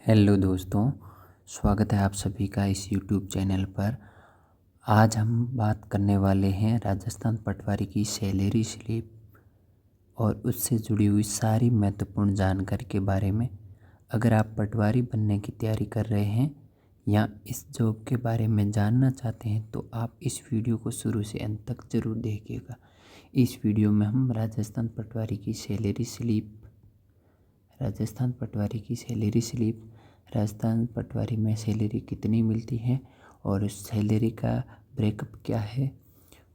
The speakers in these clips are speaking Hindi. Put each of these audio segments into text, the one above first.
हेलो दोस्तों, स्वागत है आप सभी का इस यूट्यूब चैनल पर। आज हम बात करने वाले हैं राजस्थान पटवारी की सैलरी स्लिप और उससे जुड़ी हुई सारी महत्वपूर्ण जानकारी के बारे में। अगर आप पटवारी बनने की तैयारी कर रहे हैं या इस जॉब के बारे में जानना चाहते हैं तो आप इस वीडियो को शुरू से अंत तक ज़रूर देखिएगा। इस वीडियो में हम राजस्थान पटवारी की सैलरी स्लिप राजस्थान पटवारी में सैलरी कितनी मिलती है और उस सैलरी का ब्रेकअप क्या है।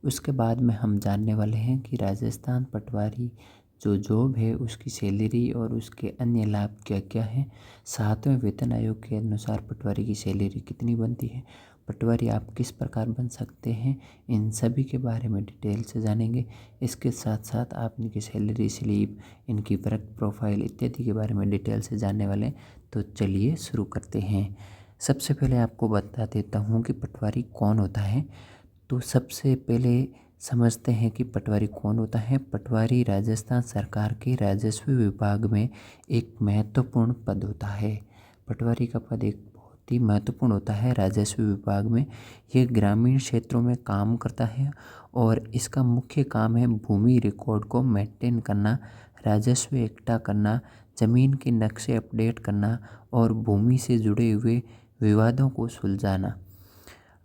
उसके बाद में हम जानने वाले हैं कि राजस्थान पटवारी जो जॉब है उसकी सैलरी और उसके अन्य लाभ क्या क्या हैं। 7वें वेतन आयोग के अनुसार पटवारी की सैलरी कितनी बनती है, पटवारी आप किस प्रकार बन सकते हैं, इन सभी के बारे में डिटेल से जानेंगे। इसके साथ साथ आप इनकी सैलरी स्लिप, इनकी वर्क प्रोफाइल इत्यादि के बारे में डिटेल से जानने वाले हैं। तो चलिए शुरू करते हैं। सबसे पहले आपको बता देता हूँ कि पटवारी कौन होता है। तो सबसे पहले समझते हैं कि पटवारी कौन होता है। पटवारी राजस्थान सरकार के राजस्व विभाग में एक महत्वपूर्ण पद होता है। पटवारी का पद एक बहुत ही महत्वपूर्ण होता है राजस्व विभाग में। यह ग्रामीण क्षेत्रों में काम करता है और इसका मुख्य काम है भूमि रिकॉर्ड को मेंटेन करना, राजस्व इकट्ठा करना, ज़मीन के नक्शे अपडेट करना और भूमि से जुड़े हुए विवादों को सुलझाना।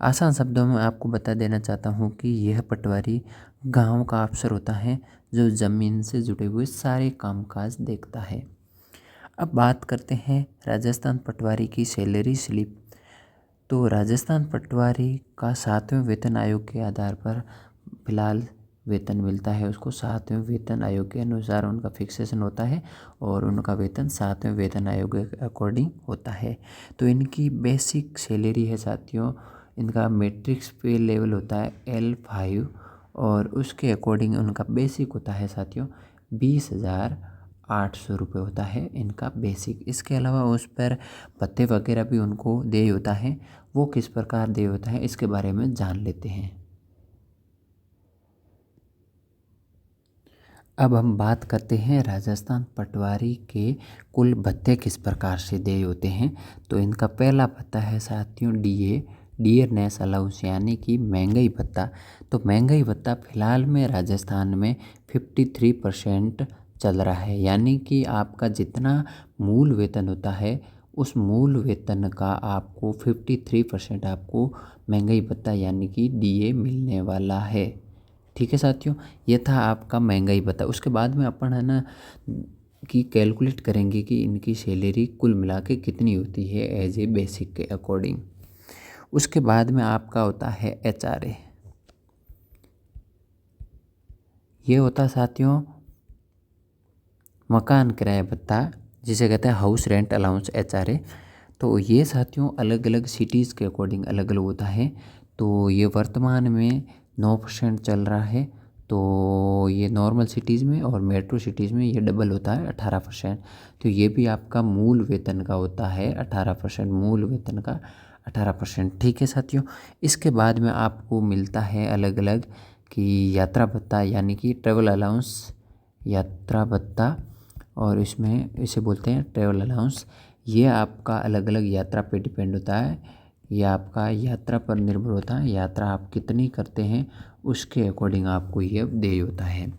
आसान शब्दों में आपको बता देना चाहता हूँ कि यह पटवारी गांव का अफसर होता है जो ज़मीन से जुड़े हुए सारे कामकाज देखता है। अब बात करते हैं राजस्थान पटवारी की सैलरी स्लिप। तो राजस्थान पटवारी का 7वें वेतन आयोग के आधार पर फिलहाल वेतन मिलता है उसको। 7वें वेतन आयोग के अनुसार उनका फिक्सेशन होता है और उनका वेतन 7वें वेतन आयोग के अकॉर्डिंग होता है। तो इनकी बेसिक सैलरी है साथियों, इनका मैट्रिक्स पे लेवल होता है L5 और उसके अकॉर्डिंग उनका बेसिक होता है साथियों 20,800 रुपये होता है इनका बेसिक। इसके अलावा उस पर भत्ते वगैरह भी उनको देय होता है। वो किस प्रकार देय होता है इसके बारे में जान लेते हैं। अब हम बात करते हैं राजस्थान पटवारी के कुल भत्ते किस प्रकार से देय होते हैं। तो इनका पहला भत्ता है साथियों डियरनेस अलाउंस यानी कि महंगाई भत्ता। तो महंगाई भत्ता फिलहाल में राजस्थान में 53% चल रहा है, यानी कि आपका जितना मूल वेतन होता है उस मूल वेतन का आपको 53% आपको महंगाई भत्ता यानी कि DA मिलने वाला है। ठीक है साथियों, ये था आपका महंगाई भत्ता। उसके बाद में अपन है ना कि कैलकुलेट करेंगे कि इनकी सैलरी कुल मिला के कितनी होती है एज ए बेसिक के अकॉर्डिंग। उसके बाद में आपका होता है HRA। ये होता साथियों मकान किराया भत्ता, जिसे कहते हैं हाउस रेंट अलाउंस HRA। तो ये साथियों अलग अलग सिटीज़ के अकॉर्डिंग अलग अलग होता है। तो ये वर्तमान में 9% चल रहा है। तो ये नॉर्मल सिटीज़ में और मेट्रो सिटीज़ में ये डबल होता है 18%। तो ये भी आपका मूल वेतन का होता है 18%, मूल वेतन का 18%। ठीक है साथियों, इसके बाद में आपको मिलता है अलग अलग कि यात्रा भत्ता यानी कि ट्रैवल अलाउंस, यात्रा भत्ता और इसमें इसे बोलते हैं ट्रैवल अलाउंस। ये आपका अलग अलग यात्रा पे डिपेंड होता है, ये आपका यात्रा पर निर्भर होता है। यात्रा आप कितनी करते हैं उसके अकॉर्डिंग आपको ये देय होता है।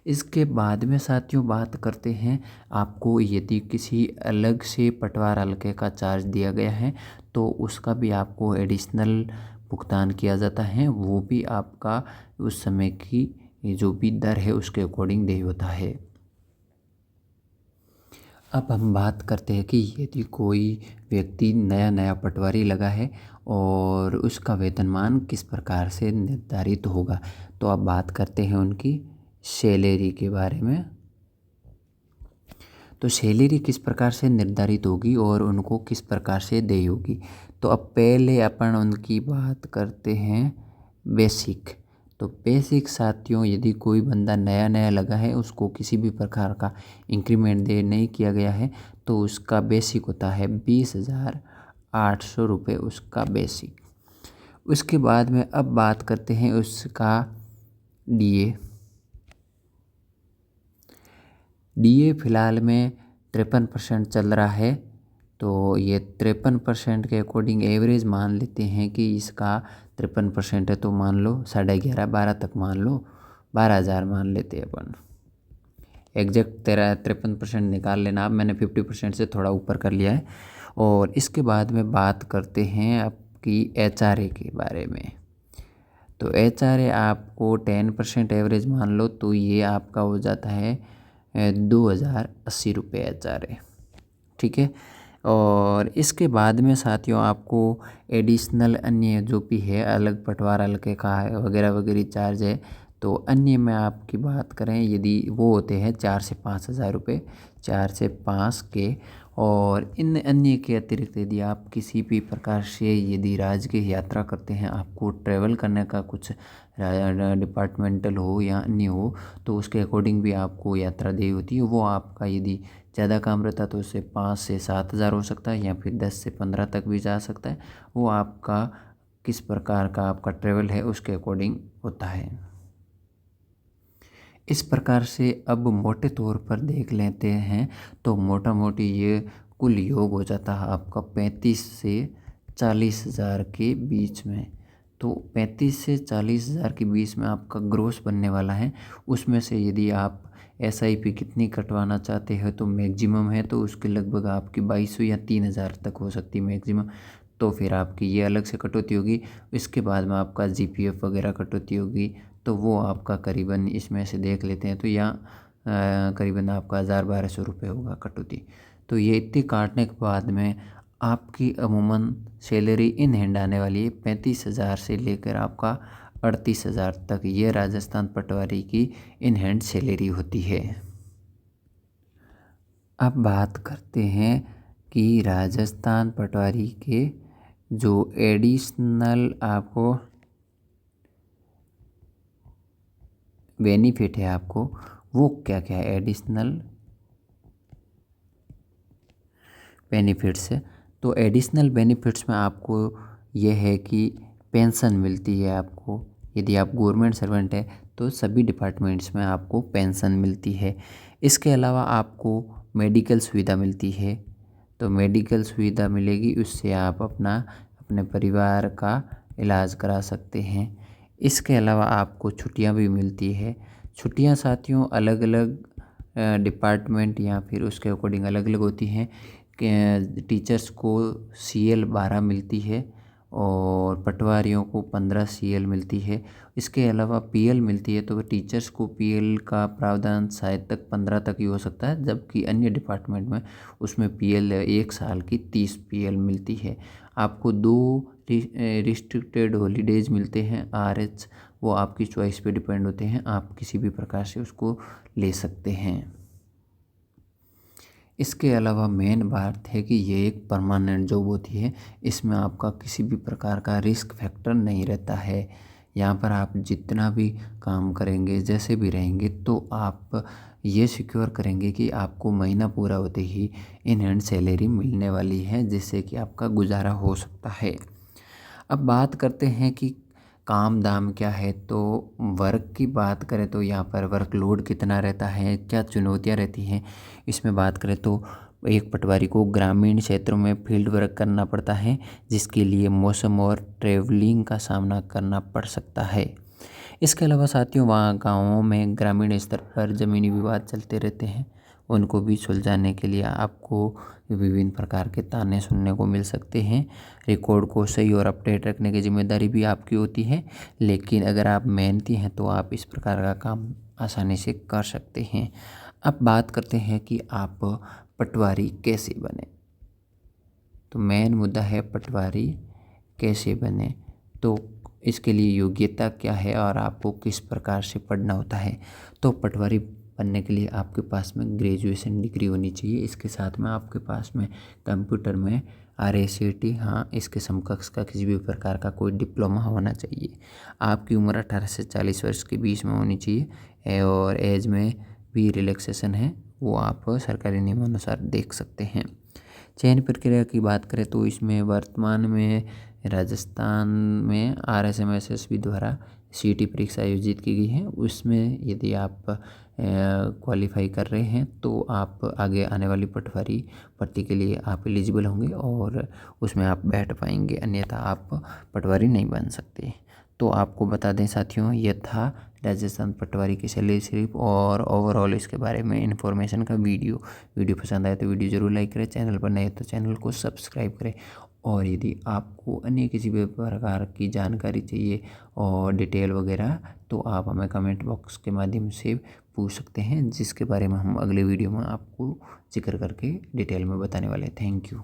इसके बाद में साथियों बात करते हैं आपको यदि किसी अलग से पटवार हल्के का चार्ज दिया गया है तो उसका भी आपको एडिशनल भुगतान किया जाता है। वो भी आपका उस समय की जो भी दर है उसके अकॉर्डिंग देय होता है। अब हम बात करते हैं कि यदि कोई व्यक्ति नया पटवारी लगा है और उसका वेतनमान किस प्रकार से निर्धारित होगा। तो अब बात करते हैं उनकी सैलरी के बारे में। तो सैलरी किस प्रकार से निर्धारित होगी और उनको किस प्रकार से देय होगी। तो अब पहले अपन उनकी बात करते हैं बेसिक। तो बेसिक साथियों यदि कोई बंदा नया लगा है, उसको किसी भी प्रकार का इंक्रीमेंट दे नहीं किया गया है तो उसका बेसिक होता है 20,800 रुपये उसका बेसिक। उसके बाद में अब बात करते हैं उसका DA फिलहाल में 53% चल रहा है। तो ये 53% के अकॉर्डिंग एवरेज मान लेते हैं कि इसका 53% है, तो मान लो 11.5 12 तक मान लो, 12,000 मान लेते हैं अपन। एग्जैक्ट 53% निकाल लेना। अब मैंने 50% से थोड़ा ऊपर कर लिया है। और इसके बाद में बात करते हैं आपकी HRA के बारे में। तो HRA आपको 10% एवरेज मान लो, तो ये आपका हो जाता है 2,080 रुपये HRA, ठीक है। और इसके बाद में साथियों आपको एडिशनल अन्य जो भी है, अलग पटवार हल्के का वगैरह वगैरह चार्ज है। तो अन्य में आपकी बात करें, यदि वो होते हैं 4 से 5,000 रुपये, 4 से 5 के। और इन अन्य के अतिरिक्त यदि आप किसी भी प्रकार से यदि राज्य की यात्रा करते हैं, आपको ट्रैवल करने का कुछ डिपार्टमेंटल हो या अन्य हो, तो उसके अकॉर्डिंग भी आपको यात्रा देय होती है। वो आपका यदि ज़्यादा काम रहता है तो उससे 5 से 7,000 हो सकता है, या फिर 10 से 15 तक भी जा सकता है। वो आपका किस प्रकार का आपका ट्रैवल है उसके अकॉर्डिंग होता है। इस प्रकार से अब मोटे तौर पर देख लेते हैं, तो मोटा मोटी ये कुल योग हो जाता है आपका 35 से 40,000 के बीच में। तो 35 से 40,000 के बीच में आपका ग्रोस बनने वाला है। उसमें से यदि आप SIP कितनी कटवाना चाहते हो तो मैक्सिमम है, तो उसके लगभग आपकी 2,200 या 3,000 तक हो सकती है मैक्सिमम। तो फिर आपकी ये अलग से कटौती होगी। इसके बाद में आपका GPF वगैरह कटौती होगी, तो वो आपका करीबन इसमें से देख लेते हैं, तो यहाँ करीबन आपका 1,000-1,200 रुपये होगा कटौती। तो ये इतनी काटने के बाद में आपकी अमूमन सैलरी इन हैंड आने वाली है 35,000 से लेकर आपका 38,000 तक। ये राजस्थान पटवारी की इन हैंड सैलरी होती है। अब बात करते हैं कि राजस्थान पटवारी के जो एडिशनल आपको बेनिफिट है आपको, वो क्या क्या है एडिशनल बेनिफिट्स है। तो एडिशनल बेनिफिट्स में आपको ये है कि पेंशन मिलती है आपको। यदि आप गवर्नमेंट सर्वेंट है तो सभी डिपार्टमेंट्स में आपको पेंशन मिलती है। इसके अलावा आपको मेडिकल सुविधा मिलती है। तो मेडिकल सुविधा मिलेगी, उससे आप अपने परिवार का इलाज करा सकते हैं। इसके अलावा आपको छुट्टियां भी मिलती है। छुट्टियां साथियों अलग अलग डिपार्टमेंट या फिर उसके अकॉर्डिंग अलग अलग होती हैं। टीचर्स को CL 12 मिलती है और पटवारियों को 15 CL मिलती है। इसके अलावा PL मिलती है। तो टीचर्स को PL का प्रावधान शायद तक 15 तक ही हो सकता है, जबकि अन्य डिपार्टमेंट में उसमें PL 1 साल की 30 PL मिलती है। आपको 2 रिस्ट्रिक्टेड हॉलीडेज मिलते हैं RH, वो आपकी चॉइस पे डिपेंड होते हैं, आप किसी भी प्रकार से उसको ले सकते हैं। इसके अलावा मेन बात है कि ये एक परमानेंट जॉब होती है। इसमें आपका किसी भी प्रकार का रिस्क फैक्टर नहीं रहता है। यहाँ पर आप जितना भी काम करेंगे, जैसे भी रहेंगे, तो आप ये सिक्योर करेंगे कि आपको महीना पूरा होते ही इन हैंड सैलरी मिलने वाली है, जिससे कि आपका गुजारा हो सकता है। अब बात करते हैं कि काम दाम क्या है। तो वर्क की बात करें तो यहाँ पर वर्कलोड कितना रहता है, क्या चुनौतियाँ रहती हैं, इसमें बात करें तो एक पटवारी को ग्रामीण क्षेत्रों में फील्ड वर्क करना पड़ता है, जिसके लिए मौसम और ट्रैवलिंग का सामना करना पड़ सकता है। इसके अलावा साथियों वहाँ गाँवों में ग्रामीण स्तर पर ज़मीनी विवाद चलते रहते हैं, उनको भी सुलझाने के लिए आपको विभिन्न प्रकार के ताने सुनने को मिल सकते हैं। रिकॉर्ड को सही और अपडेट रखने की जिम्मेदारी भी आपकी होती है, लेकिन अगर आप मेहनती हैं तो आप इस प्रकार का काम आसानी से कर सकते हैं। अब बात करते हैं कि आप पटवारी कैसे बने। तो मेन मुद्दा है पटवारी कैसे बने। तो इसके लिए योग्यता क्या है और आपको किस प्रकार से पढ़ना होता है। तो पटवारी बनने के लिए आपके पास में ग्रेजुएशन डिग्री होनी चाहिए। इसके साथ में आपके पास में कंप्यूटर में RACT, हाँ, इसके समकक्ष का किसी भी प्रकार का कोई डिप्लोमा होना चाहिए। आपकी उम्र 18 से 40 वर्ष के बीच में होनी चाहिए और एज में भी रिलैक्सेशन है, वो आप सरकारी नियमानुसार देख सकते हैं। चयन प्रक्रिया की बात करें तो इसमें वर्तमान में राजस्थान में RSM SSB द्वारा CET परीक्षा आयोजित की गई है। उसमें यदि आप क्वालिफाई कर रहे हैं तो आप आगे आने वाली पटवारी भर्ती के लिए आप एलिजिबल होंगे और उसमें आप बैठ पाएंगे, अन्यथा आप पटवारी नहीं बन सकते। तो आपको बता दें साथियों, ये था राजस्थान पटवारी की सैलरी स्लिप और ओवरऑल इसके बारे में इन्फॉर्मेशन का वीडियो पसंद आए तो वीडियो ज़रूर लाइक करें, चैनल पर नए तो चैनल को सब्सक्राइब करें। और यदि आपको अन्य किसी भी प्रकार की जानकारी चाहिए और डिटेल वगैरह तो आप हमें कमेंट बॉक्स के माध्यम से पूछ सकते हैं, जिसके बारे में हम अगले वीडियो में आपको जिक्र करके डिटेल में बताने वाले हैं। Thank you.